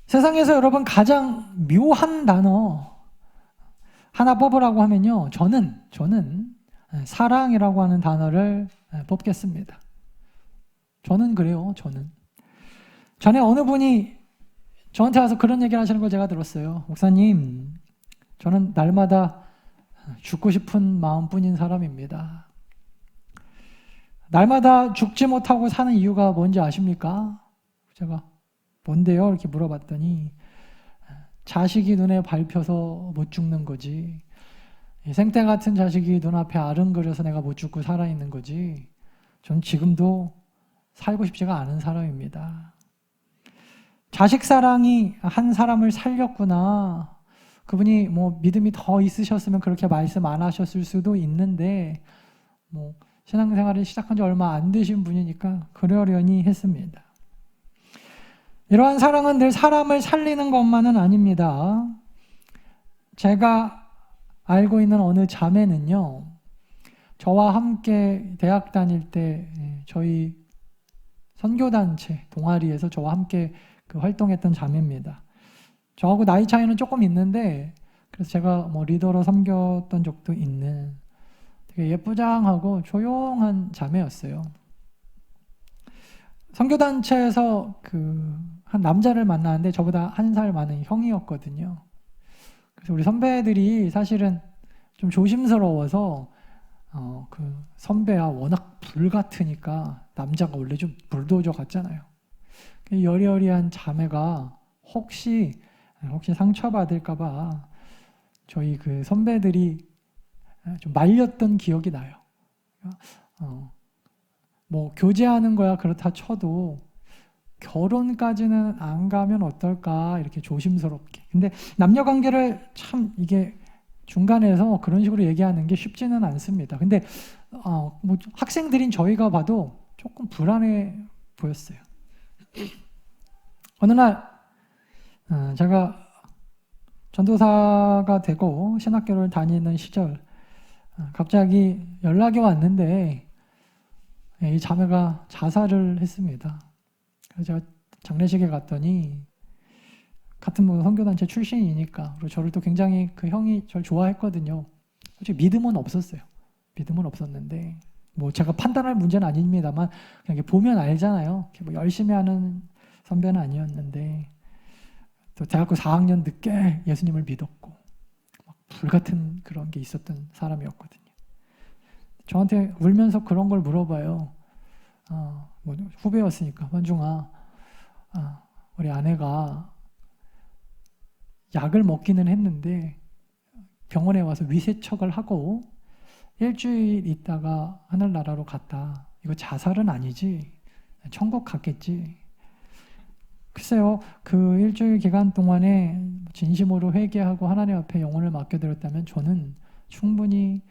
세상에서 여러분 가장 묘한 단어 하나 뽑으라고 하면요, 저는 사랑이라고 하는 단어를 뽑겠습니다. 저는 그래요. 전에 어느 분이 저한테 와서 그런 얘기를 하시는 걸 제가 들었어요. 목사님, 저는 날마다 죽고 싶은 마음뿐인 사람입니다. 날마다 죽지 못하고 사는 이유가 뭔지 아십니까? 제가 뭔데요? 이렇게 물어봤더니 자식이 눈에 밟혀서 못 죽는 거지. 생떼 같은 자식이 눈앞에 아른거려서 내가 못 죽고 살아있는 거지. 전 지금도 살고 싶지가 않은 사람입니다. 자식 사랑이 한 사람을 살렸구나. 그분이 뭐 믿음이 더 있으셨으면 그렇게 말씀 안 하셨을 수도 있는데 뭐 신앙생활을 시작한 지 얼마 안 되신 분이니까 그러려니 했습니다. 이러한 사랑은 늘 사람을 살리는 것만은 아닙니다. 제가 알고 있는 어느 자매는요, 저와 함께 대학 다닐 때 저희 선교단체 동아리에서 저와 함께 활동했던 자매입니다. 저하고 나이 차이는 조금 있는데 그래서 제가 뭐 리더로 섬겼던 적도 있는 되게 예쁘장하고 조용한 자매였어요. 선교단체에서 한 남자를 만나는데 저보다 1살 많은 형이었거든요. 그래서 우리 선배들이 사실은 좀 조심스러워서 선배야 워낙 불같으니까 남자가 원래 좀 불도저 같잖아요. 여리여리한 자매가 혹시 상처받을까봐 저희 선배들이 좀 말렸던 기억이 나요. 뭐 교제하는 거야 그렇다 쳐도 결혼까지는 안 가면 어떨까 이렇게 조심스럽게. 근데 남녀 관계를 참 이게 중간에서 그런 식으로 얘기하는 게 쉽지는 않습니다. 근데 뭐 학생들인 저희가 봐도 조금 불안해 보였어요. 어느 날 제가 전도사가 되고 신학교를 다니는 시절 갑자기 연락이 왔는데 이 자매가 자살을 했습니다. 그래서 제가 장례식에 갔더니 같은 뭐 선교단체 출신이니까 그리고 저를 또 굉장히 그 형이 저를 좋아했거든요. 솔직히 믿음은 없었어요. 믿음은 없었는데 뭐 제가 판단할 문제는 아닙니다만 그냥 보면 알잖아요. 뭐 열심히 하는 선배는 아니었는데 또 대학교 4학년 늦게 예수님을 믿었고 막 불같은 그런 게 있었던 사람이었거든요. 저한테 울면서 그런 걸 물어봐요. 뭐 후배였으니까 원중아, 우리 아내가 약을 먹기는 했는데 병원에 와서 위세척을 하고 일주일 있다가 하늘나라로 갔다. 이거 자살은 아니지? 천국 갔겠지? 글쎄요, 그 일주일 기간 동안에 진심으로 회개하고 하나님 앞에 영혼을 맡겨드렸다면 저는 충분히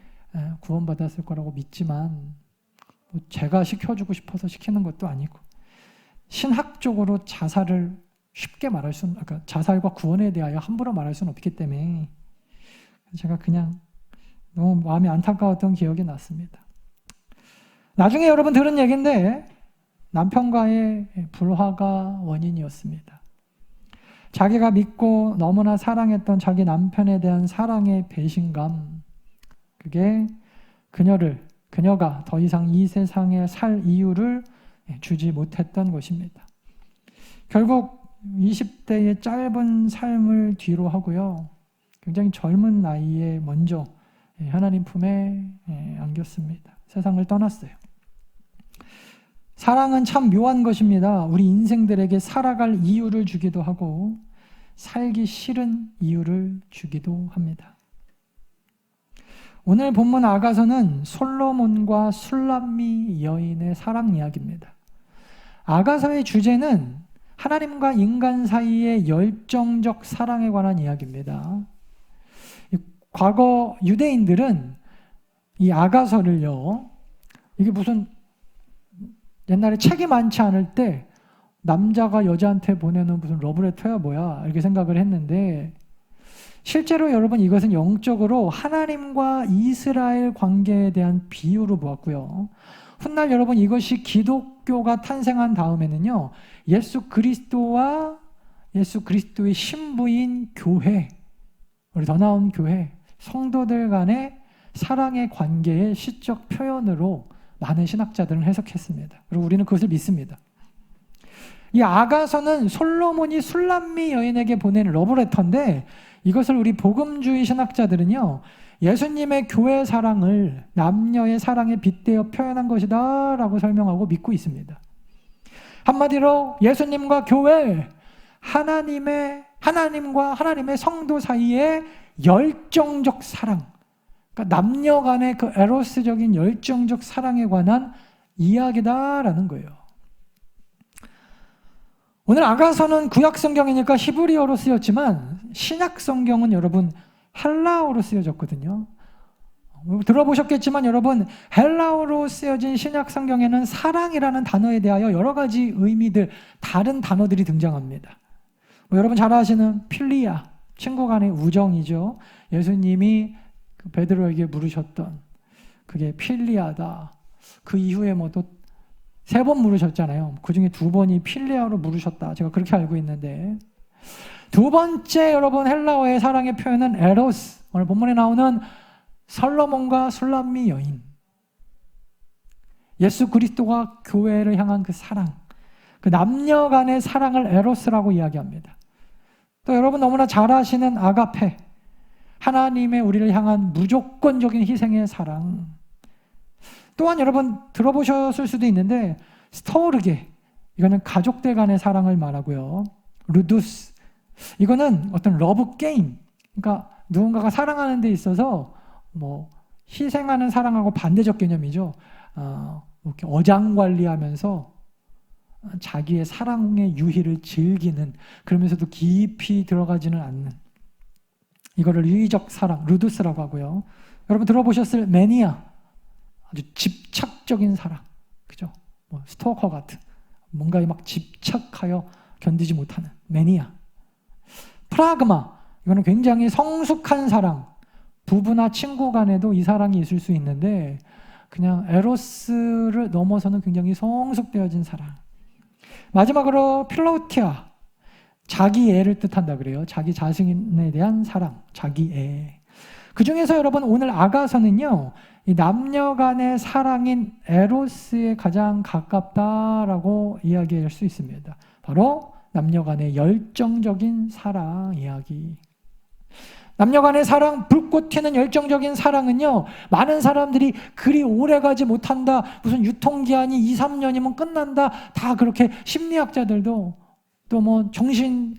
구원받았을 거라고 믿지만 뭐 제가 시켜주고 싶어서 시키는 것도 아니고 신학적으로 자살을 쉽게 말할 수는, 그러니까 자살과 구원에 대하여 함부로 말할 수는 없기 때문에 제가 그냥 너무 마음이 안타까웠던 기억이 났습니다. 나중에 여러분 들은 얘기인데 남편과의 불화가 원인이었습니다. 자기가 믿고 너무나 사랑했던 자기 남편에 대한 사랑의 배신감, 그게 그녀가 더 이상 이 세상에 살 이유를 주지 못했던 것입니다. 결국 20대의 짧은 삶을 뒤로 하고요, 굉장히 젊은 나이에 먼저 하나님 품에 안겼습니다. 세상을 떠났어요. 사랑은 참 묘한 것입니다. 우리 인생들에게 살아갈 이유를 주기도 하고 살기 싫은 이유를 주기도 합니다. 오늘 본문 아가서는 솔로몬과 술람미 여인의 사랑 이야기입니다. 아가서의 주제는 하나님과 인간 사이의 열정적 사랑에 관한 이야기입니다. 과거 유대인들은 이 아가서를요, 이게 무슨 옛날에 책이 많지 않을 때 남자가 여자한테 보내는 무슨 러브레터야 뭐야 이렇게 생각을 했는데 실제로 여러분 이것은 영적으로 하나님과 이스라엘 관계에 대한 비유로 보았고요. 훗날 여러분 이것이 기독교가 탄생한 다음에는요, 예수 그리스도와 예수 그리스도의 신부인 교회, 우리 더 나은 교회, 성도들 간의 사랑의 관계의 시적 표현으로 많은 신학자들은 해석했습니다. 그리고 우리는 그것을 믿습니다. 이 아가서는 솔로몬이 술람미 여인에게 보낸 러브레터인데, 이것을 우리 복음주의 신학자들은요, 예수님의 교회 사랑을 남녀의 사랑에 빗대어 표현한 것이다 라고 설명하고 믿고 있습니다. 한마디로 예수님과 교회, 하나님과 하나님의 성도 사이의 열정적 사랑, 그러니까 남녀 간의 그 에로스적인 열정적 사랑에 관한 이야기다라는 거예요. 오늘 아가서는 구약 성경이니까 히브리어로 쓰였지만 신약 성경은 여러분 헬라어로 쓰여졌거든요. 들어보셨겠지만 여러분, 헬라어로 쓰여진 신약 성경에는 사랑이라는 단어에 대하여 여러 가지 의미들, 다른 단어들이 등장합니다. 여러분 잘 아시는 필리아, 친구 간의 우정이죠. 예수님이 베드로에게 물으셨던 그게 필리아다. 그 이후에 뭐 또 3번 물으셨잖아요. 그 중에 2번이 필리아로 물으셨다. 제가 그렇게 알고 있는데, 두 번째 여러분 헬라어의 사랑의 표현은 에로스. 오늘 본문에 나오는 솔로몬과 술람미 여인, 예수 그리스도가 교회를 향한 그 사랑, 그 남녀 간의 사랑을 에로스라고 이야기합니다. 또 여러분 너무나 잘 아시는 아가페, 하나님의 우리를 향한 무조건적인 희생의 사랑. 또한 여러분 들어보셨을 수도 있는데 스토르게, 이거는 가족들 간의 사랑을 말하고요. 루두스, 이거는 어떤 러브 게임, 그러니까 누군가가 사랑하는 데 있어서 뭐 희생하는 사랑하고 반대적 개념이죠. 이렇게 어장관리하면서 자기의 사랑의 유희를 즐기는, 그러면서도 깊이 들어가지는 않는, 이거를 유의적 사랑, 루두스라고 하고요. 여러분 들어보셨을 매니아, 아주 집착적인 사랑, 그죠? 뭐 스토커 같은, 뭔가에 막 집착하여 견디지 못하는 매니아. 프라그마, 이거는 굉장히 성숙한 사랑, 부부나 친구 간에도 이 사랑이 있을 수 있는데 그냥 에로스를 넘어서는 굉장히 성숙되어진 사랑. 마지막으로 필로티아, 자기애를 뜻한다 그래요. 자기 자신에 대한 사랑, 자기애. 그 중에서 여러분 오늘 아가서는요, 이 남녀 간의 사랑인 에로스에 가장 가깝다라고 이야기할 수 있습니다. 바로 남녀 간의 열정적인 사랑 이야기. 남녀 간의 사랑, 불꽃 튀는 열정적인 사랑은요, 많은 사람들이 그리 오래 가지 못한다, 무슨 유통기한이 2, 3년이면 끝난다, 다 그렇게 심리학자들도 또 뭐 정신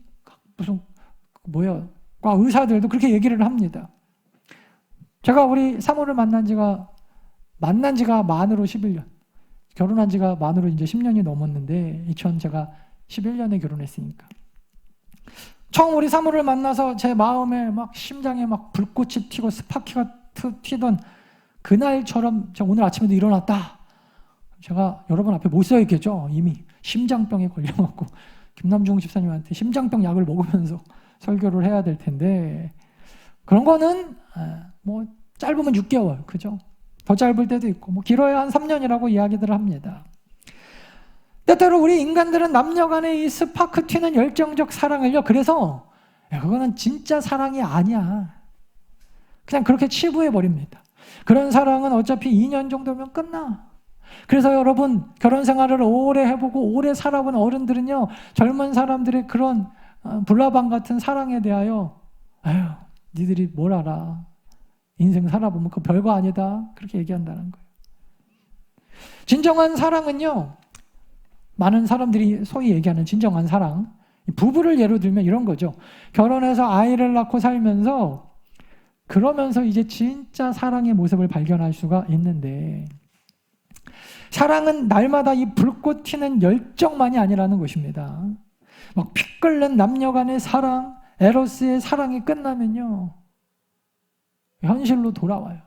무슨 과 의사들도 그렇게 얘기를 합니다. 제가 우리 사모를 만난 지가 만으로 11년, 결혼한 지가 만으로 이제 10년이 넘었는데, 제가 11년에 결혼했으니까. 처음 우리 사모를 만나서 제 마음에 막 심장에 막 불꽃이 튀고 스파키가 튀던 그날처럼 제가 오늘 아침에도 일어났다. 제가 여러분 앞에 못 서 있겠죠. 이미 심장병에 걸려갖고 김남중 집사님한테 심장병 약을 먹으면서 설교를 해야 될 텐데, 그런 거는 뭐 짧으면 6개월, 그죠? 더 짧을 때도 있고 뭐 길어야 한 3년이라고 이야기들을 합니다. 때때로 우리 인간들은 남녀 간의 이 스파크 튀는 열정적 사랑을요, 그래서 그거는 진짜 사랑이 아니야, 그냥 그렇게 치부해 버립니다. 그런 사랑은 어차피 2년 정도면 끝나. 그래서 여러분 결혼 생활을 오래 해보고 오래 살아본 어른들은요, 젊은 사람들의 그런 불나방 같은 사랑에 대하여 아유, 니들이 뭘 알아, 인생 살아보면 그거 별거 아니다, 그렇게 얘기한다는 거예요. 진정한 사랑은요, 많은 사람들이 소위 얘기하는 진정한 사랑, 부부를 예로 들면 이런 거죠. 결혼해서 아이를 낳고 살면서, 그러면서 이제 진짜 사랑의 모습을 발견할 수가 있는데, 사랑은 날마다 이 불꽃 튀는 열정만이 아니라는 것입니다. 막 피 끓는 남녀 간의 사랑, 에로스의 사랑이 끝나면요, 현실로 돌아와요.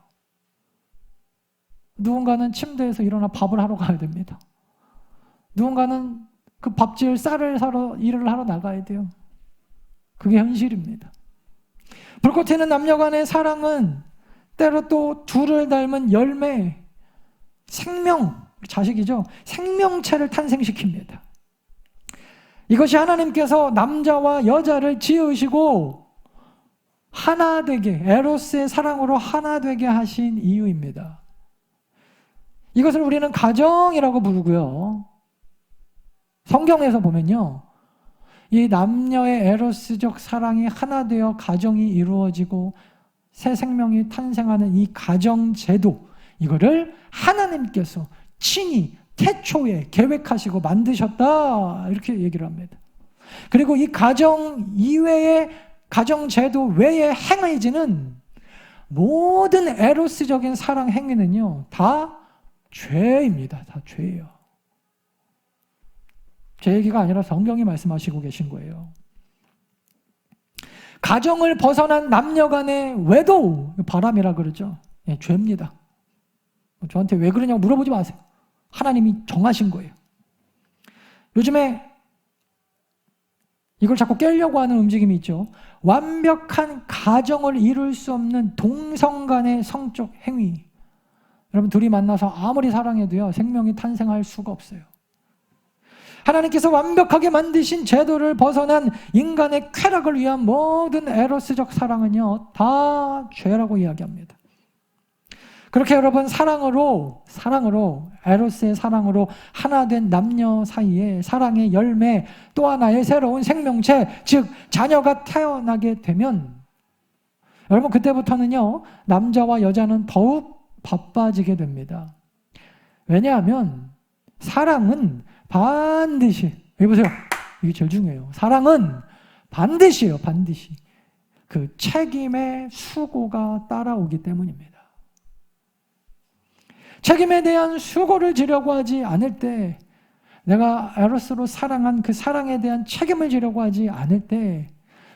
누군가는 침대에서 일어나 밥을 하러 가야 됩니다. 누군가는 그 밥 지을 쌀을 사러 일을 하러 나가야 돼요. 그게 현실입니다. 불꽃 튀는 남녀 간의 사랑은 때로 또 둘을 닮은 열매, 생명, 자식이죠. 생명체를 탄생시킵니다. 이것이 하나님께서 남자와 여자를 지으시고 하나 되게, 에로스의 사랑으로 하나 되게 하신 이유입니다. 이것을 우리는 가정이라고 부르고요. 성경에서 보면요, 이 남녀의 에로스적 사랑이 하나 되어 가정이 이루어지고 새 생명이 탄생하는 이 가정 제도, 이거를 하나님께서 친히 태초에 계획하시고 만드셨다, 이렇게 얘기를 합니다. 그리고 이 가정 이외의 가정 제도 외에 행해지는 모든 에로스적인 사랑 행위는요, 다 죄입니다. 다 죄예요. 제 얘기가 아니라 성경이 말씀하시고 계신 거예요. 가정을 벗어난 남녀 간의 외도, 바람이라 그러죠. 예, 죄입니다. 저한테 왜 그러냐고 물어보지 마세요. 하나님이 정하신 거예요. 요즘에 이걸 자꾸 깨려고 하는 움직임이 있죠. 완벽한 가정을 이룰 수 없는 동성 간의 성적 행위. 여러분, 둘이 만나서 아무리 사랑해도요, 생명이 탄생할 수가 없어요. 하나님께서 완벽하게 만드신 제도를 벗어난 인간의 쾌락을 위한 모든 에로스적 사랑은요, 다 죄라고 이야기합니다. 그렇게 여러분, 사랑으로, 에로스의 사랑으로 하나 된 남녀 사이에 사랑의 열매, 또 하나의 새로운 생명체, 즉 자녀가 태어나게 되면 여러분, 그때부터는요, 남자와 여자는 더욱 바빠지게 됩니다. 왜냐하면 사랑은 반드시, 여기 보세요. 이게 제일 중요해요. 사랑은 반드시예요. 반드시. 그 책임의 수고가 따라오기 때문입니다. 책임에 대한 수고를 지려고 하지 않을 때, 내가 에로스로 사랑한 그 사랑에 대한 책임을 지려고 하지 않을 때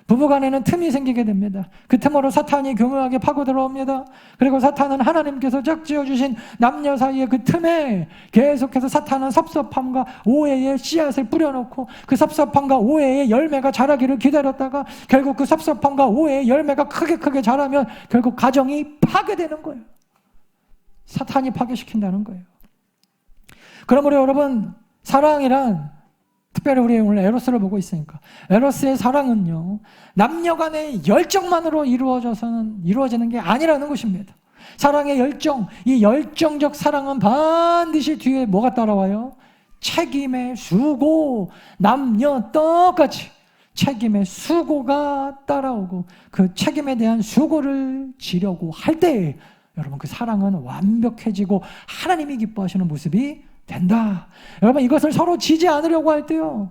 부부간에는 틈이 생기게 됩니다. 그 틈으로 사탄이 교묘하게 파고 들어옵니다. 그리고 사탄은 하나님께서 짝지어주신 남녀 사이의 그 틈에 계속해서 사탄은 섭섭함과 오해의 씨앗을 뿌려놓고 그 섭섭함과 오해의 열매가 자라기를 기다렸다가 결국 그 섭섭함과 오해의 열매가 크게 자라면 결국 가정이 파괴되는 거예요. 사탄이 파괴시킨다는 거예요. 그러므로 여러분, 사랑이란, 특별히 우리 오늘 에로스를 보고 있으니까, 에로스의 사랑은요, 남녀 간의 열정만으로 이루어지는 게 아니라는 것입니다. 사랑의 열정, 이 열정적 사랑은 반드시 뒤에 뭐가 따라와요? 책임의 수고, 남녀 똑같이 책임의 수고가 따라오고 그 책임에 대한 수고를 지려고 할 때 여러분, 그 사랑은 완벽해지고 하나님이 기뻐하시는 모습이 된다. 여러분, 이것을 서로 지지 않으려고 할 때요,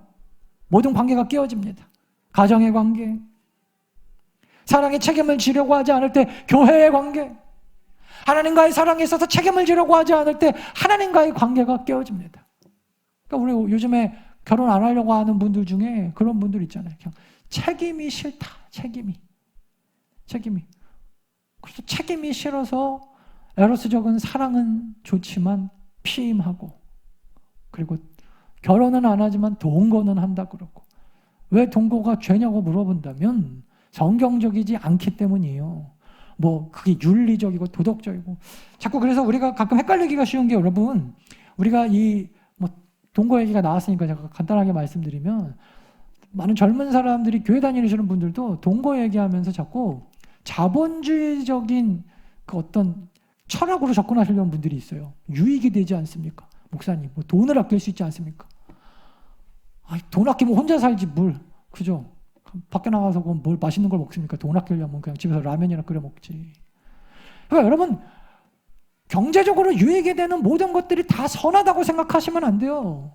모든 관계가 깨어집니다. 가정의 관계, 사랑의 책임을 지려고 하지 않을 때 교회의 관계, 하나님과의 사랑에 있어서 책임을 지려고 하지 않을 때 하나님과의 관계가 깨어집니다. 그러니까 우리 요즘에 결혼 안 하려고 하는 분들 중에 그런 분들 있잖아요. 그냥 책임이 싫다. 책임이. 그래서 책임이 싫어서 에로스적인 사랑은 좋지만 피임하고, 그리고 결혼은 안 하지만 동거는 한다 그러고. 왜 동거가 죄냐고 물어본다면 성경적이지 않기 때문이에요. 뭐 그게 윤리적이고 도덕적이고. 자꾸 그래서 우리가 가끔 헷갈리기가 쉬운 게, 여러분, 우리가 이 뭐 동거 얘기가 나왔으니까 제가 간단하게 말씀드리면, 많은 젊은 사람들이 교회 다니시는 분들도 동거 얘기하면서 자꾸 자본주의적인 그 어떤 철학으로 접근하시려는 분들이 있어요. 유익이 되지 않습니까? 목사님, 뭐 돈을 아낄 수 있지 않습니까? 돈 아끼면 혼자 살지 뭘, 그죠? 밖에 나가서 뭘 맛있는 걸 먹습니까? 돈 아끼려면 그냥 집에서 라면이나 끓여 먹지. 그러니까 여러분, 경제적으로 유익이 되는 모든 것들이 다 선하다고 생각하시면 안 돼요.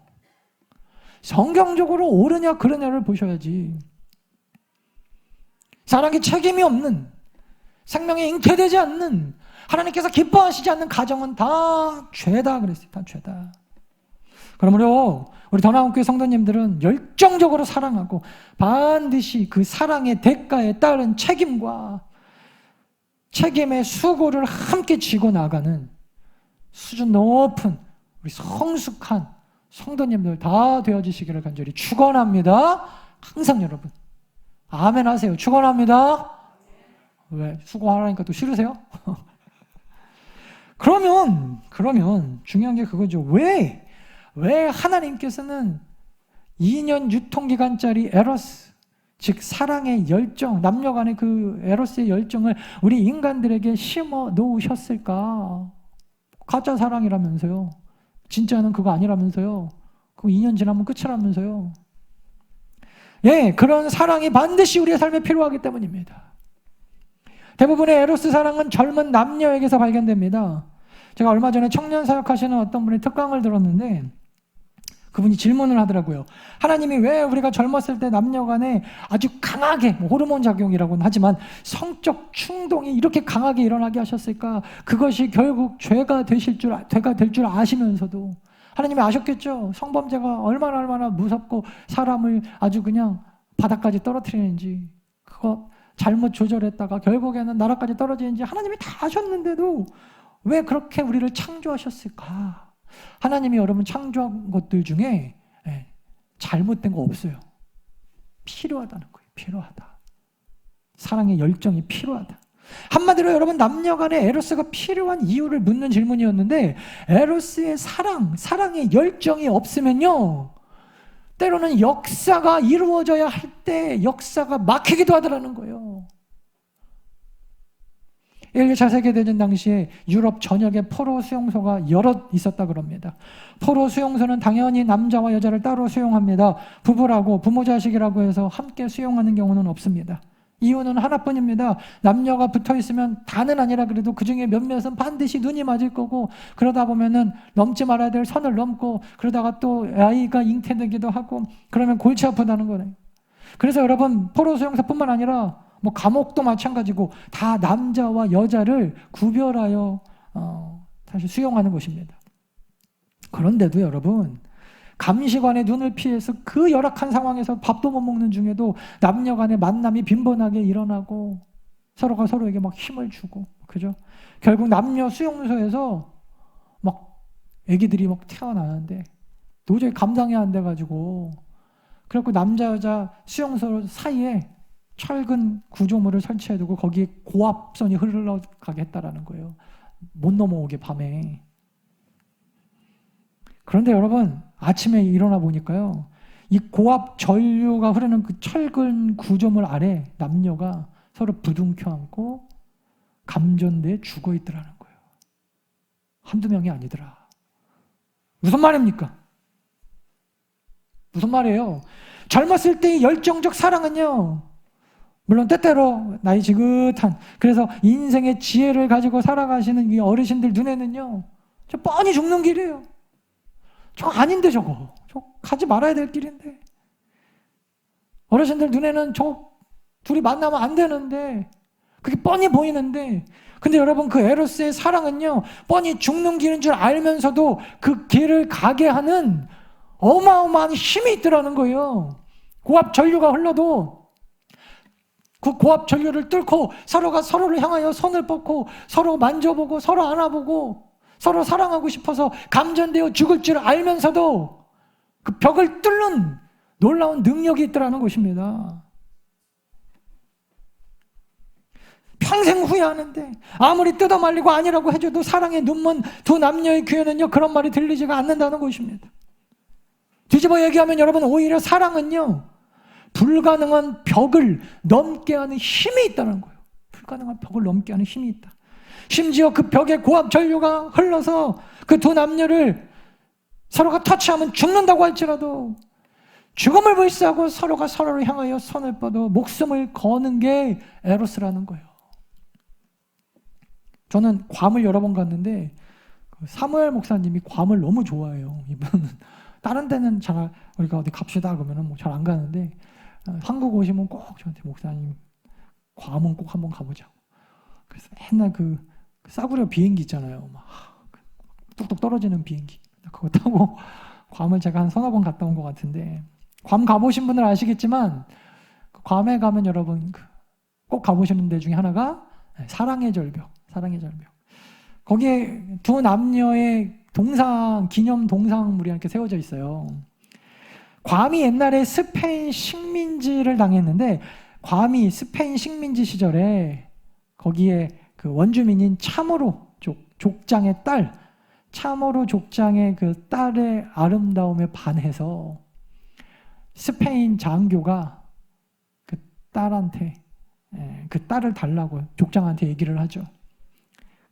성경적으로 옳으냐 그르냐를 보셔야지. 사랑에 책임이 없는, 생명이 잉태되지 않는, 하나님께서 기뻐하시지 않는 가정은 다 죄다 그랬어요. 다 죄다. 그러므로 우리 더 나은 교회 성도님들은 열정적으로 사랑하고 반드시 그 사랑의 대가에 따른 책임과 책임의 수고를 함께 지고 나가는 수준 높은 우리 성숙한 성도님들 다 되어지시기를 간절히 축원합니다. 항상 여러분 아멘 하세요. 축원합니다. 왜? 수고하라니까 또 싫으세요? 그러면 중요한 게 그거죠. 왜 하나님께서는 2년 유통기간짜리 에로스, 즉 사랑의 열정, 남녀 간의 그 에로스의 열정을 우리 인간들에게 심어 놓으셨을까? 가짜 사랑이라면서요. 진짜는 그거 아니라면서요. 그거 2년 지나면 끝이라면서요. 예, 그런 사랑이 반드시 우리의 삶에 필요하기 때문입니다. 대부분의 에로스 사랑은 젊은 남녀에게서 발견됩니다. 제가 얼마 전에 청년 사역하시는 어떤 분의 특강을 들었는데 그분이 질문을 하더라고요. 하나님이 왜 우리가 젊었을 때 남녀 간에 아주 강하게, 호르몬 작용이라고는 하지만 성적 충동이 이렇게 강하게 일어나게 하셨을까? 그것이 결국 죄가 될 줄 아시면서도 하나님이 아셨겠죠? 성범죄가 얼마나 무섭고 사람을 아주 그냥 바닥까지 떨어뜨리는지, 그거 잘못 조절했다가 결국에는 나라까지 떨어지는지 하나님이 다 아셨는데도 왜 그렇게 우리를 창조하셨을까? 하나님이 여러분 창조한 것들 중에 잘못된 거 없어요. 필요하다는 거예요. 필요하다. 사랑의 열정이 필요하다. 한마디로 여러분 남녀 간의 에로스가 필요한 이유를 묻는 질문이었는데, 에로스의 사랑의 열정이 없으면요, 때로는 역사가 이루어져야 할 때 역사가 막히기도 하더라는 거예요. 1차 세계대전 당시에 유럽 전역에 포로 수용소가 여럿 있었다 그럽니다. 포로 수용소는 당연히 남자와 여자를 따로 수용합니다. 부부라고 부모 자식이라고 해서 함께 수용하는 경우는 없습니다. 이유는 하나뿐입니다. 남녀가 붙어있으면 다는 아니라 그래도 그 중에 몇몇은 반드시 눈이 맞을 거고, 그러다 보면은 넘지 말아야 될 선을 넘고, 그러다가 또 아이가 잉태되기도 하고, 그러면 골치 아프다는 거네요. 그래서 여러분, 포로 수용소뿐만 아니라 감옥도 마찬가지고 다 남자와 여자를 구별하여 사실 수용하는 것입니다. 그런데도 여러분, 감시관의 눈을 피해서 그 열악한 상황에서 밥도 못 먹는 중에도 남녀 간의 만남이 빈번하게 일어나고 서로가 서로에게 막 힘을 주고, 그죠? 결국 남녀 수용소에서 막 애기들이 막 태어나는데 도저히 감당이 안 돼가지고, 그래갖고 남자 여자 수용소 사이에 철근 구조물을 설치해두고 거기에 고압선이 흘러가게 했다라는 거예요. 못 넘어오게 밤에. 그런데 여러분, 아침에 일어나 보니까요, 이 고압 전류가 흐르는 그 철근 구조물 아래 남녀가 서로 부둥켜 안고 감전대에 죽어 있더라는 거예요. 한두 명이 아니더라. 무슨 말입니까? 무슨 말이에요? 젊었을 때의 열정적 사랑은요, 물론 때때로 나이 지긋한, 그래서 인생의 지혜를 가지고 살아가시는 이 어르신들 눈에는요, 저 뻔히 죽는 길이에요. 저거 아닌데 저거 가지 말아야 될 길인데, 어르신들 눈에는 저 둘이 만나면 안 되는데 그게 뻔히 보이는데, 근데 여러분 그 에로스의 사랑은요, 뻔히 죽는 길인 줄 알면서도 그 길을 가게 하는 어마어마한 힘이 있더라는 거예요. 고압 전류가 흘러도 그 고압 전류를 뚫고 서로가 서로를 향하여 손을 뻗고 서로 만져보고 서로 안아보고 서로 사랑하고 싶어서 감전되어 죽을 줄 알면서도 그 벽을 뚫는 놀라운 능력이 있더라는 것입니다. 평생 후회하는데 아무리 뜯어말리고 아니라고 해줘도 사랑에 눈먼 두 남녀의 귀에는요, 그런 말이 들리지가 않는다는 것입니다. 뒤집어 얘기하면 여러분, 오히려 사랑은요, 불가능한 벽을 넘게 하는 힘이 있다는 거예요. 불가능한 벽을 넘게 하는 힘이 있다. 심지어 그 벽에 고압 전류가 흘러서 그 두 남녀를 서로가 터치하면 죽는다고 할지라도 죽음을 불사하고 서로가 서로를 향하여 손을 뻗어 목숨을 거는 게 에로스라는 거예요. 저는 괌을 여러 번 갔는데 사무엘 목사님이 괌을 너무 좋아해요. 이분은 다른 데는 잘, 우리가 어디 갑시다 그러면 잘 안 가는데 한국 오시면 꼭 저한테, 목사님 괌은 꼭 한번 가보자고. 그래서 맨날 그 싸구려 비행기 있잖아요. 막 뚝뚝 떨어지는 비행기, 그거 타고 괌을 제가 한 서너 번 갔다 온 것 같은데, 괌 가보신 분들 아시겠지만 괌에 가면 여러분 꼭 가보시는 데 중에 하나가 사랑의 절벽. 거기에 두 남녀의 기념 동상물이 이렇게 세워져 있어요. 괌이 옛날에 스페인 식민지를 당했는데, 괌이 스페인 식민지 시절에 거기에 그 원주민인 차모로 족장의 딸, 차모로 족장의 그 딸의 아름다움에 반해서 스페인 장교가 그 딸한테 그 딸을 달라고 족장한테 얘기를 하죠.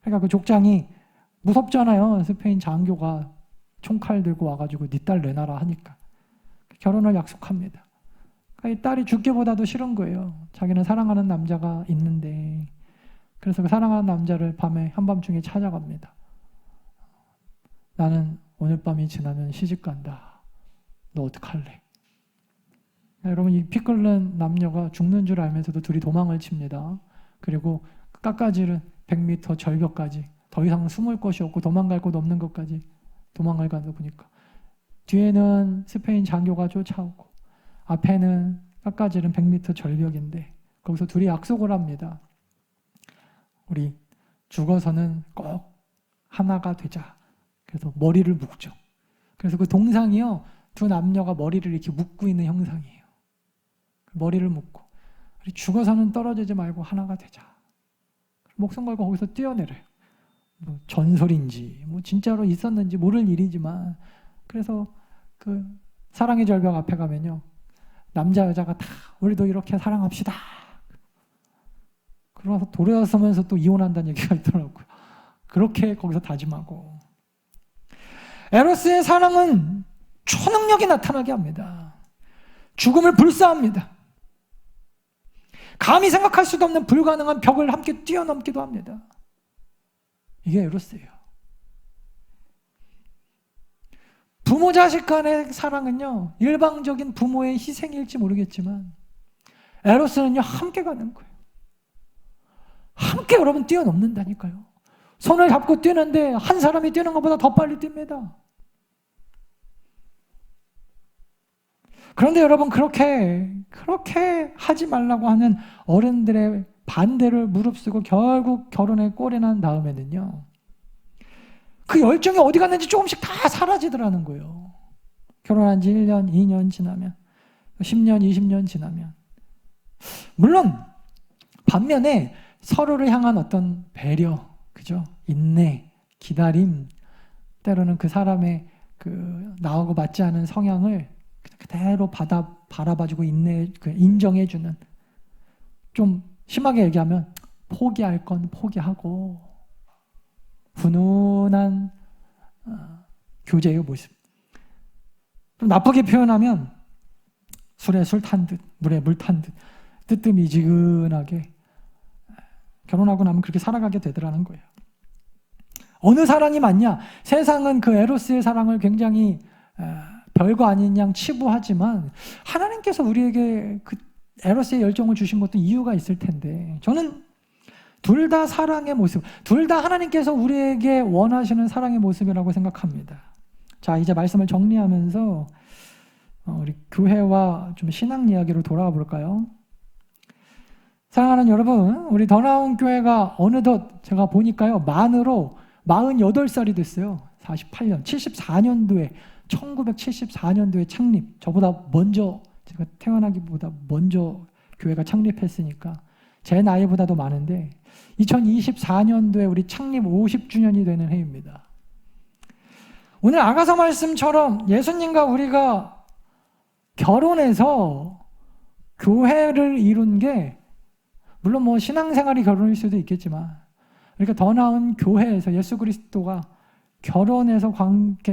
그러니까 그 족장이 무섭잖아요. 스페인 장교가 총칼 들고 와가지고 네 딸 내놔라 하니까 결혼을 약속합니다. 그러니까 이 딸이 죽기보다도 싫은 거예요. 자기는 사랑하는 남자가 있는데. 그래서 그 사랑하는 남자를 밤에 한밤중에 찾아갑니다. 나는 오늘 밤이 지나면 시집 간다. 너 어떡할래? 여러분, 이 피 끓는 남녀가 죽는 줄 알면서도 둘이 도망을 칩니다. 그리고 깎아지른 100m 절벽까지 더 이상 숨을 곳이 없고 도망갈 곳 없는 것까지 도망을 가다 보니까 뒤에는 스페인 장교가 쫓아오고 앞에는 깎아지른 100m 절벽인데 거기서 둘이 약속을 합니다. 우리 죽어서는 꼭 하나가 되자. 그래서 머리를 묶죠. 그래서 그 동상이요, 두 남녀가 머리를 이렇게 묶고 있는 형상이에요. 머리를 묶고 우리 죽어서는 떨어지지 말고 하나가 되자. 목숨 걸고 거기서 뛰어내려요. 뭐 전설인지 뭐 진짜로 있었는지 모를 일이지만, 그래서 그 사랑의 절벽 앞에 가면요, 남자 여자가 다 우리도 이렇게 사랑합시다. 그러면서 돌아서면서 또 이혼한다는 얘기가 있더라고요. 그렇게 거기서 다짐하고. 에로스의 사랑은 초능력이 나타나게 합니다. 죽음을 불사합니다. 감히 생각할 수도 없는 불가능한 벽을 함께 뛰어넘기도 합니다. 이게 에로스예요. 부모 자식 간의 사랑은요, 일방적인 부모의 희생일지 모르겠지만 에로스는요, 함께 가는 거예요. 함께 여러분 뛰어넘는다니까요. 손을 잡고 뛰는데 한 사람이 뛰는 것보다 더 빨리 뜁니다. 그런데 여러분, 그렇게 하지 말라고 하는 어른들의 반대를 무릅쓰고 결국 결혼에 꼴이 난 다음에는요, 그 열정이 어디 갔는지 조금씩 다 사라지더라는 거예요. 결혼한 지 1년, 2년 지나면, 10년, 20년 지나면. 물론 반면에 서로를 향한 어떤 배려, 그죠? 인내, 기다림, 때로는 그 사람의 그 나하고 맞지 않은 성향을 그대로 바라봐주고 인정해주는, 좀 심하게 얘기하면 포기할 건 포기하고 훈훈한 교제의 모습. 좀 나쁘게 표현하면 술에 술 탄 듯, 물에 물 탄 듯, 뜨뜻미지근하게 결혼하고 나면 그렇게 살아가게 되더라는 거예요. 어느 사랑이 맞냐? 세상은 그 에로스의 사랑을 굉장히 별거 아닌 양 치부하지만 하나님께서 우리에게 그 에로스의 열정을 주신 것도 이유가 있을 텐데, 저는 둘 다 사랑의 모습, 둘 다 하나님께서 우리에게 원하시는 사랑의 모습이라고 생각합니다. 자, 이제 말씀을 정리하면서 우리 교회와 좀 신앙 이야기로 돌아와 볼까요? 사랑하는 여러분, 우리 더 나은 교회가 어느덧 제가 보니까요, 만으로 48살이 됐어요. 48년, 74년도에 1974년도에 창립. 저보다 먼저, 제가 태어나기보다 먼저 교회가 창립했으니까 제 나이보다도 많은데 2024년도에 우리 창립 50주년이 되는 해입니다. 오늘 아가서 말씀처럼 예수님과 우리가 결혼해서 교회를 이룬 게, 물론 뭐 신앙생활이 결혼일 수도 있겠지만, 그러니까 더 나은 교회에서 예수 그리스도가 결혼해서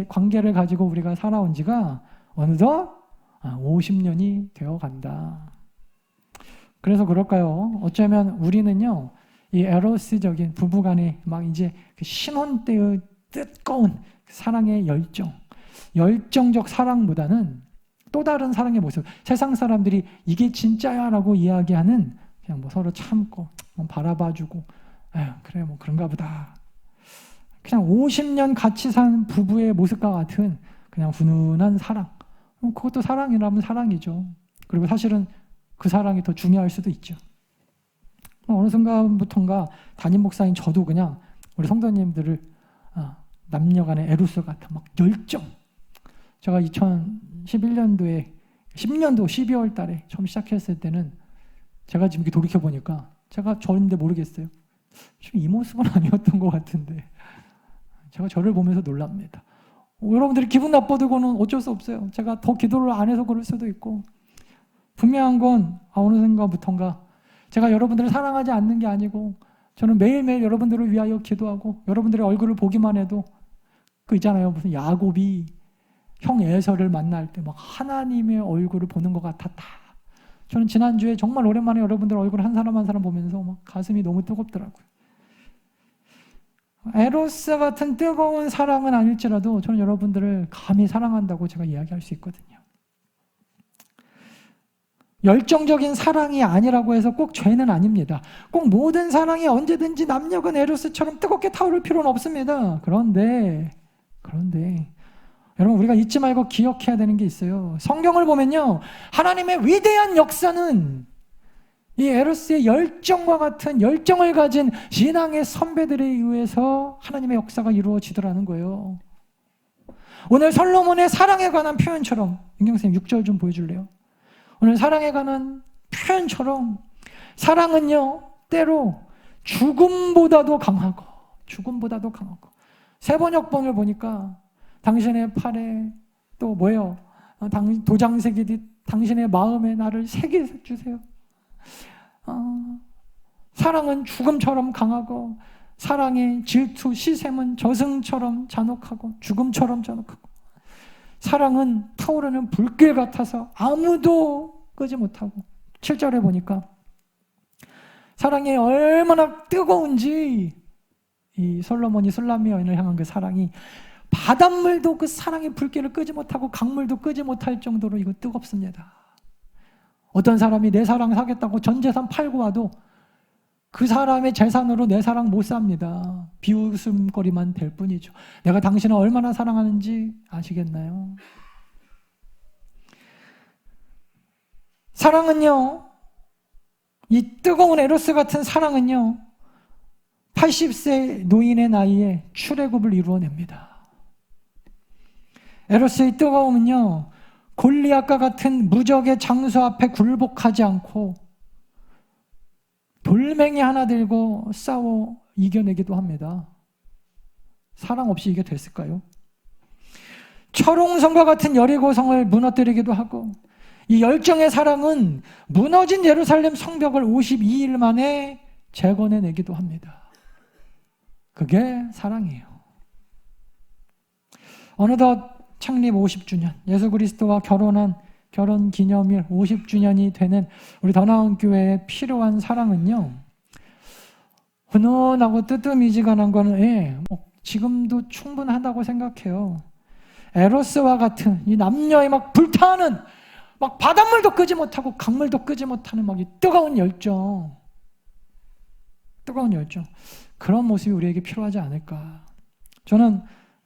관계를 가지고 우리가 살아온 지가 어느덧 50년이 되어 간다. 그래서 그럴까요? 어쩌면 우리는요, 이 에로스적인 부부간의 막 이제 그 신혼 때의 뜨거운 사랑의 열정적 사랑보다는 또 다른 사랑의 모습, 세상 사람들이 이게 진짜야 라고 이야기하는, 그냥 뭐 서로 참고 바라봐주고, 그래 뭐 그런가 보다, 그냥 50년 같이 산 부부의 모습과 같은 그냥 훈훈한 사랑. 그것도 사랑이라면 사랑이죠. 그리고 사실은 그 사랑이 더 중요할 수도 있죠. 어느 순간부터인가 담임 목사인 저도 그냥 우리 성도님들을 남녀 간의 에로스 같은 막 열정. 제가 2011년도에 10년도 12월 달에 처음 시작했을 때는 제가 지금 이렇게 돌이켜보니까 제가 저인데 모르겠어요. 지금 이 모습은 아니었던 것 같은데 제가 저를 보면서 놀랍니다. 여러분들이 기분 나빠도고는 어쩔 수 없어요. 제가 더 기도를 안 해서 그럴 수도 있고. 분명한 건 어느 순간부턴가 제가 여러분들을 사랑하지 않는 게 아니고 저는 매일매일 여러분들을 위하여 기도하고 여러분들의 얼굴을 보기만 해도 그 있잖아요. 무슨 야곱이 형 에서를 만날 때 막 하나님의 얼굴을 보는 것 같았다. 저는 지난주에 정말 오랜만에 여러분들 얼굴 한 사람 한 사람 보면서 막 가슴이 너무 뜨겁더라고요. 에로스 같은 뜨거운 사랑은 아닐지라도 저는 여러분들을 감히 사랑한다고 제가 이야기할 수 있거든요. 열정적인 사랑이 아니라고 해서 꼭 죄는 아닙니다. 꼭 모든 사랑이 언제든지 남녀간 에로스처럼 뜨겁게 타오를 필요는 없습니다. 그런데 여러분 우리가 잊지 말고 기억해야 되는 게 있어요. 성경을 보면요, 하나님의 위대한 역사는 이 에로스의 열정과 같은 열정을 가진 신앙의 선배들에 의해서 하나님의 역사가 이루어지더라는 거예요. 오늘 솔로몬의 사랑에 관한 표현처럼, 윤경선생님 6절 좀 보여줄래요? 오늘 사랑에 관한 표현처럼 사랑은요, 때로 죽음보다도 강하고 세번역본을 보니까 당신의 팔에 또 뭐예요? 도장 새기듯 당신의 마음에 나를 새겨 주세요. 사랑은 죽음처럼 강하고 사랑의 질투, 시샘은 저승처럼 잔혹하고 죽음처럼 잔혹하고 사랑은 타오르는 불길 같아서 아무도 끄지 못하고 7절에 보니까 사랑이 얼마나 뜨거운지 이 솔로몬이 술람미 여인을 향한 그 사랑이 바닷물도 그 사랑의 불길을 끄지 못하고 강물도 끄지 못할 정도로 이거 뜨겁습니다. 어떤 사람이 내 사랑 사겠다고 전 재산 팔고 와도 그 사람의 재산으로 내 사랑 못 삽니다. 비웃음거리만 될 뿐이죠. 내가 당신을 얼마나 사랑하는지 아시겠나요? 사랑은요, 이 뜨거운 에로스 같은 사랑은요, 80세 노인의 나이에 출애굽을 이루어냅니다. 에로스의 뜨거움은요, 골리앗과 같은 무적의 장수 앞에 굴복하지 않고 돌멩이 하나 들고 싸워 이겨내기도 합니다. 사랑 없이 이게 됐을까요? 철옹성과 같은 여리고성을 무너뜨리기도 하고 이 열정의 사랑은 무너진 예루살렘 성벽을 52일 만에 재건해내기도 합니다. 그게 사랑이에요. 어느덧 창립 50주년, 예수 그리스도와 결혼한 결혼 기념일 50주년이 되는 우리 더 나은 교회에 필요한 사랑은요, 훈훈하고 뜨뜻미지근한 거는 지금도 충분하다고 생각해요. 에로스와 같은 이 남녀의 막 불타는 막 바닷물도 끄지 못하고 강물도 끄지 못하는 막 이 뜨거운 열정, 그런 모습이 우리에게 필요하지 않을까. 저는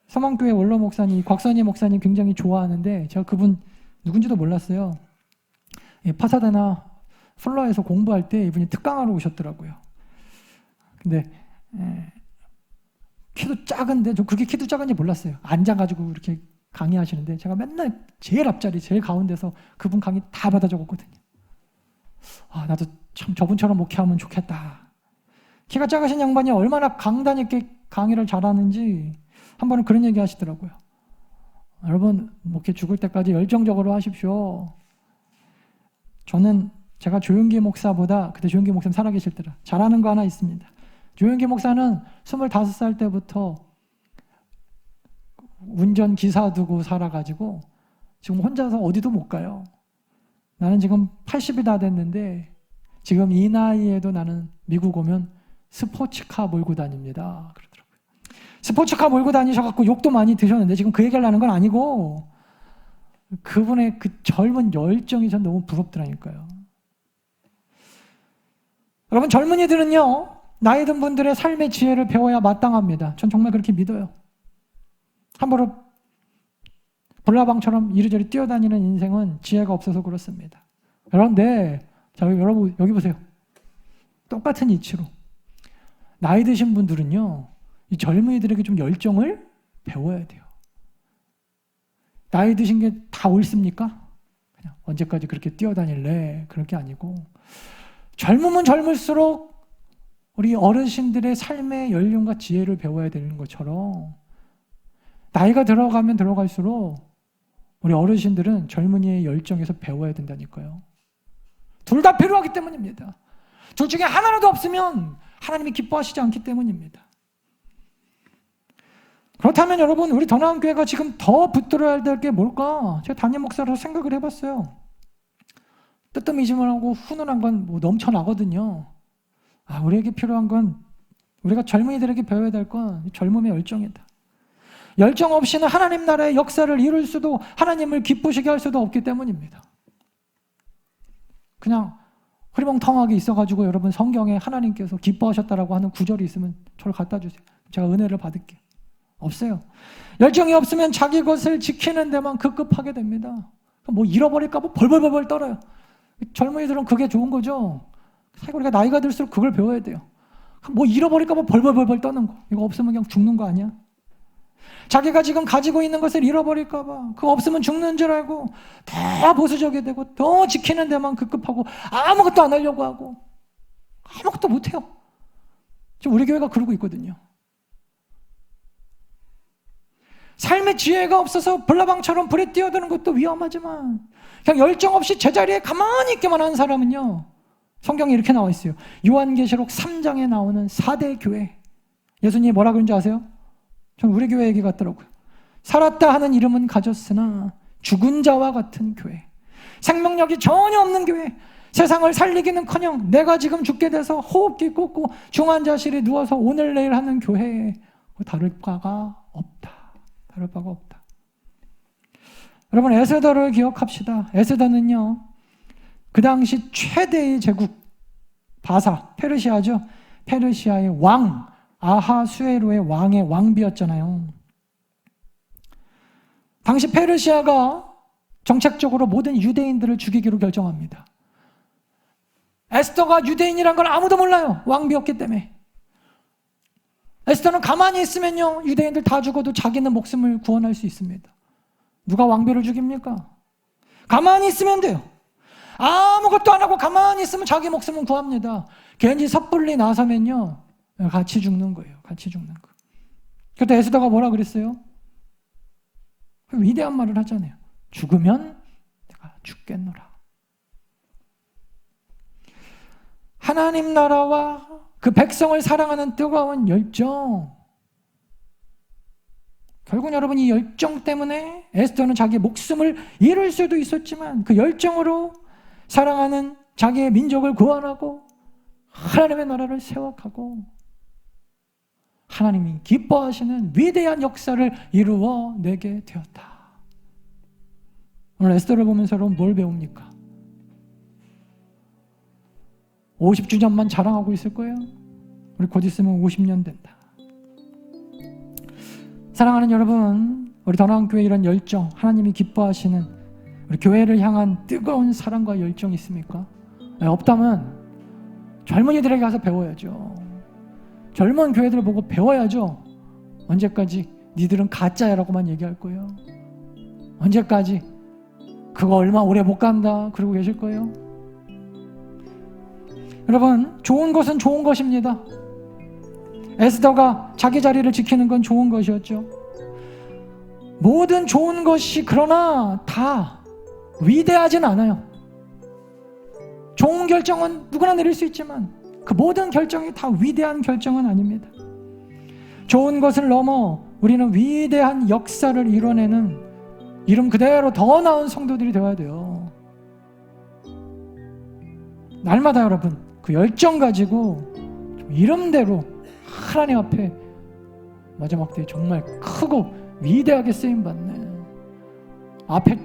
서망교회 원로 목사님 곽선희 목사님 굉장히 좋아하는데 제가 그분 누군지도 몰랐어요. 파사데나 플러에서 공부할 때 이분이 특강하러 오셨더라고요. 근데 키도 작은데 저 그렇게 키도 작은지 몰랐어요. 앉아가지고 이렇게 강의하시는데 제가 맨날 제일 앞자리 제일 가운데서 그분 강의 다 받아 적었거든요. 나도 참 저분처럼 목회하면 좋겠다. 키가 작으신 양반이 얼마나 강단 있게 강의를 잘하는지 한 번은 그런 얘기 하시더라고요. 여러분 목회 죽을 때까지 열정적으로 하십시오. 저는 제가 조용기 목사보다, 그때 조용기 목사는 살아계실 때라 잘하는 거 하나 있습니다. 조용기 목사는 25살 때부터 운전기사 두고 살아가지고 지금 혼자서 어디도 못 가요. 나는 지금 80이 다 됐는데 지금 이 나이에도 나는 미국 오면 스포츠카 몰고 다닙니다. 그러더라고요. 스포츠카 몰고 다니셔갖고 욕도 많이 드셨는데 지금 그 얘기를 하는 건 아니고 그분의 그 젊은 열정이 전 너무 부럽더라니까요. 여러분 젊은이들은요, 나이 든 분들의 삶의 지혜를 배워야 마땅합니다. 전 정말 그렇게 믿어요. 함부로 볼라방처럼 이리저리 뛰어다니는 인생은 지혜가 없어서 그렇습니다. 그런데 자, 여러분 여기 보세요. 똑같은 이치로 나이 드신 분들은요, 이 젊은이들에게 좀 열정을 배워야 돼요. 나이 드신 게 다 옳습니까? 그냥 언제까지 그렇게 뛰어다닐래? 그럴 게 아니고 젊으면 젊을수록 우리 어르신들의 삶의 연륜과 지혜를 배워야 되는 것처럼 나이가 들어가면 들어갈수록 우리 어르신들은 젊은이의 열정에서 배워야 된다니까요. 둘 다 필요하기 때문입니다. 둘 중에 하나라도 없으면 하나님이 기뻐하시지 않기 때문입니다. 그렇다면 여러분, 우리 더 나은 교회가 지금 더 붙들어야 될 게 뭘까? 제가 담임 목사로서 생각을 해봤어요. 뜨뜻미지근하고 훈훈한 건 뭐 넘쳐나거든요. 우리에게 필요한 건, 우리가 젊은이들에게 배워야 될 건 젊음의 열정이다. 열정 없이는 하나님 나라의 역사를 이룰 수도, 하나님을 기쁘시게 할 수도 없기 때문입니다. 그냥 흐리멍텅하게 있어가지고 여러분 성경에 하나님께서 기뻐하셨다라고 하는 구절이 있으면 저를 갖다 주세요. 제가 은혜를 받을게요. 없어요. 열정이 없으면 자기 것을 지키는 데만 급급하게 됩니다. 뭐 잃어버릴까 봐 벌벌벌 떨어요. 젊은이들은 그게 좋은 거죠. 우리가 나이가 들수록 그걸 배워야 돼요. 뭐 잃어버릴까 봐 벌벌벌 떠는 거. 이거 없으면 그냥 죽는 거 아니야? 자기가 지금 가지고 있는 것을 잃어버릴까 봐, 그거 없으면 죽는 줄 알고 더 보수적이 되고 더 지키는 데만 급급하고 아무것도 안 하려고 하고 아무것도 못해요. 지금 우리 교회가 그러고 있거든요. 삶의 지혜가 없어서 불나방처럼 불에 뛰어드는 것도 위험하지만 그냥 열정 없이 제자리에 가만히 있기만 한 사람은요, 성경에 이렇게 나와 있어요. 요한계시록 3장에 나오는 4대 교회. 예수님이 뭐라 그런지 아세요? 전 우리 교회 얘기 같더라고요. 살았다 하는 이름은 가졌으나 죽은 자와 같은 교회, 생명력이 전혀 없는 교회, 세상을 살리기는커녕 내가 지금 죽게 돼서 호흡기 꽂고 중환자실에 누워서 오늘 내일 하는 교회에 다를 바가 없다. 다를 바가 없다. 여러분, 에스더를 기억합시다. 에스더는요, 그 당시 최대의 제국 바사, 페르시아죠. 페르시아의 왕 아하수에로의 왕의 왕비였잖아요. 당시 페르시아가 정책적으로 모든 유대인들을 죽이기로 결정합니다. 에스더가 유대인이란 걸 아무도 몰라요. 왕비였기 때문에. 에스더는 가만히 있으면요, 유대인들 다 죽어도 자기는 목숨을 구원할 수 있습니다. 누가 왕비를 죽입니까? 가만히 있으면 돼요. 아무것도 안 하고 가만히 있으면 자기 목숨은 구합니다. 괜히 섣불리 나서면요, 같이 죽는 거예요. 같이 죽는 거. 그때 에스더가 뭐라 그랬어요? 위대한 말을 하잖아요. 죽으면 내가 죽겠노라. 하나님 나라와 그 백성을 사랑하는 뜨거운 열정. 결국 여러분, 이 열정 때문에 에스더는 자기 목숨을 잃을 수도 있었지만 그 열정으로 사랑하는 자기의 민족을 구원하고 하나님의 나라를 세워가고 하나님이 기뻐하시는 위대한 역사를 이루어내게 되었다. 오늘 에스더를 보면서 여러분 뭘 배웁니까? 50주년만 자랑하고 있을 거예요. 우리 곧 있으면 50년 된다. 사랑하는 여러분, 우리 더 나은 교회 이런 열정, 하나님이 기뻐하시는 우리 교회를 향한 뜨거운 사랑과 열정이 있습니까? 없다면 젊은이들에게 가서 배워야죠. 젊은 교회들을 보고 배워야죠. 언제까지 니들은 가짜야라고만 얘기할 거예요? 언제까지 그거 얼마 오래 못 간다 그러고 계실 거예요? 여러분, 좋은 것은 좋은 것입니다. 에스더가 자기 자리를 지키는 건 좋은 것이었죠. 모든 좋은 것이 그러나 다 위대하진 않아요. 좋은 결정은 누구나 내릴 수 있지만 그 모든 결정이 다 위대한 결정은 아닙니다. 좋은 것을 넘어 우리는 위대한 역사를 이뤄내는 이름 그대로 더 나은 성도들이 되어야 돼요. 날마다 여러분 그 열정 가지고 이름대로 하나님 앞에 마지막 때 정말 크고 위대하게 쓰임받는, 앞에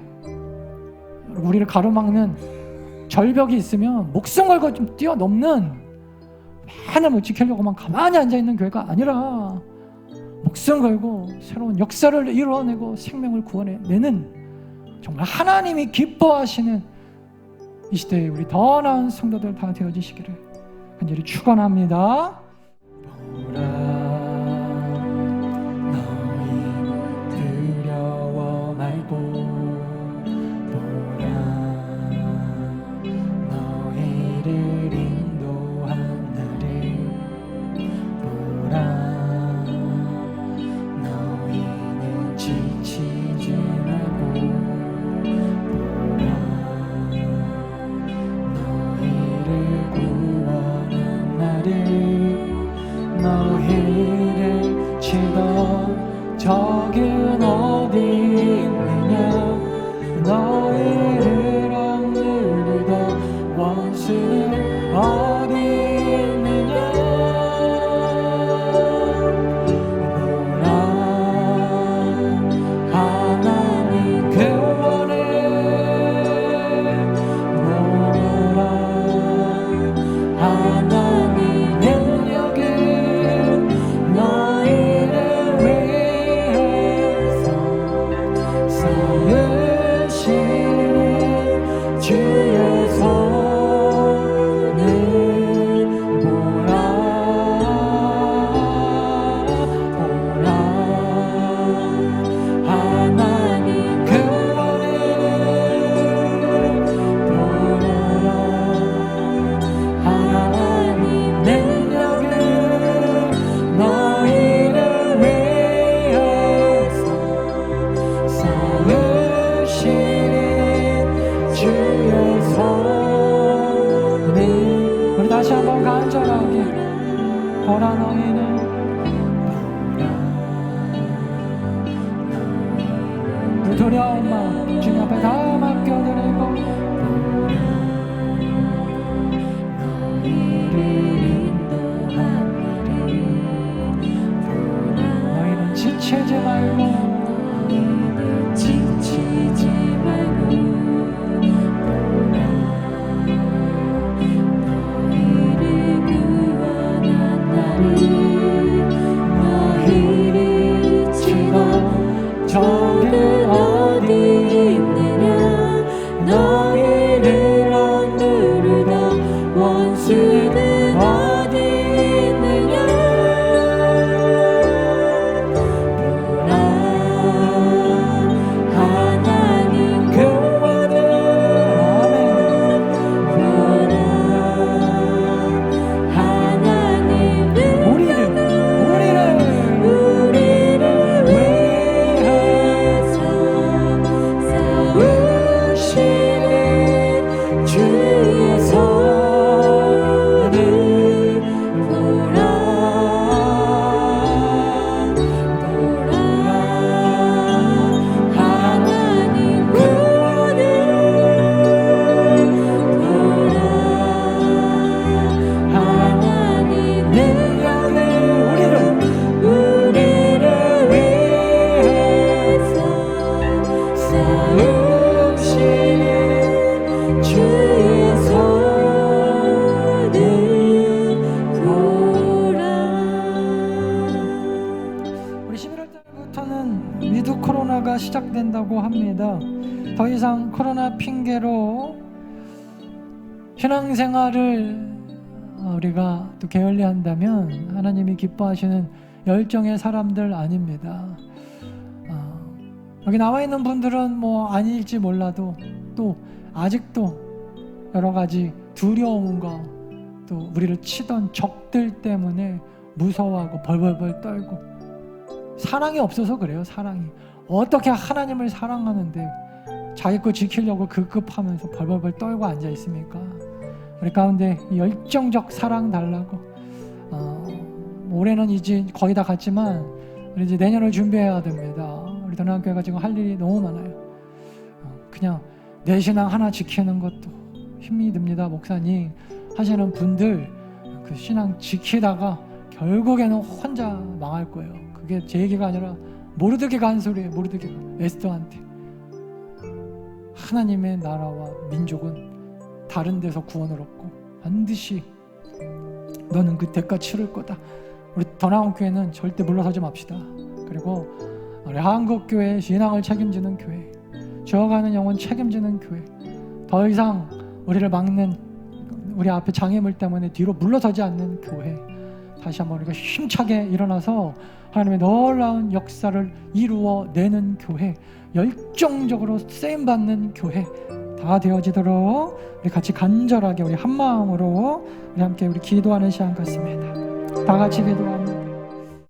우리를 가로막는 절벽이 있으면 목숨 걸고 좀 뛰어넘는, 하나 못 지키려고만 가만히 앉아있는 교회가 아니라 목숨 걸고 새로운 역사를 이루어내고 생명을 구원해내는 정말 하나님이 기뻐하시는 이 시대에 우리 더 나은 성도들 다 되어지시기를 간절히 축원합니다. 적은 어디 있느냐 너희를 억누르던 원수는 어디 있느냐 보라 하나님 구원을 보라 하나님 능력을 너희를 위해서 쌓으시는 주의 손을 보라 보라 하나님 구원을 보라 하나님 능력을 너희를 위해서 쌓으시는 주의 손을 우리 다시 한번 간절하게 보라 너희는 우리 두려운 마음 주님 앞에 다 맡겨드리고 너희는 지치지 말고 지치지 말고 너희를 구원한 나를 너희를 치던 적은 어디 있느냐 너희를 억누르던 원수는 어디 있느냐 보라 하나님 구원을 보라 하나님 우리를 위해서 싸우시는 주의 손을 보라 보라 하나님 구원을 보라 하나님 능력을 우리를 위해서 싸우시는 주의 손을 보라 우리 11월 달부터는 위드 코로나가 시작된다고 합니다. 더 이상 코로나 핑계로 신앙생활을 우리가 또 게을리한다면 하나님이 기뻐하시는 열정의 사람들 아닙니다. 여기 나와 있는 분들은 뭐 아닐지 몰라도 또 아직도 여러 가지 두려움과 또 우리를 치던 적들 때문에 무서워하고 벌벌벌 떨고 사랑이 없어서 그래요. 사랑이 어떻게 하나님을 사랑하는데 자기 거 지키려고 급급하면서 벌벌벌 떨고 앉아 있습니까? 우리 가운데 열정적 사랑 달라고 올해는 이제 거의 다 갔지만 우리 이제 내년을 준비해야 됩니다. 우리 donau교회가 지금 할 일이 너무 많아요. 그냥 내 신앙 하나 지키는 것도 힘이 듭니다. 목사님 하시는 분들 그 신앙 지키다가 결국에는 혼자 망할 거예요. 그게 제 얘기가 아니라 모르드게가 한 소리예요. 모르드게가 에스더한테 하나님의 나라와 민족은 다른 데서 구원을 얻고 반드시 너는 그 대가 치를 거다. 우리 더나운교회는 절대 물러서지 맙시다. 그리고 우리 한국교회의 신앙을 책임지는 교회, 죽어가는 영혼 책임지는 교회, 더 이상 우리를 막는 우리 앞에 장애물 때문에 뒤로 물러서지 않는 교회, 다시 한번 우리가 힘차게 일어나서 하나님의 놀라운 역사를 이루어내는 교회, 열정적으로 쓰임받는 교회 다 되어지도록 우리 같이 간절하게 우리 한마음으로 우리 함께 우리 기도하는 시간 같습니다. 다 같이 기도합니다.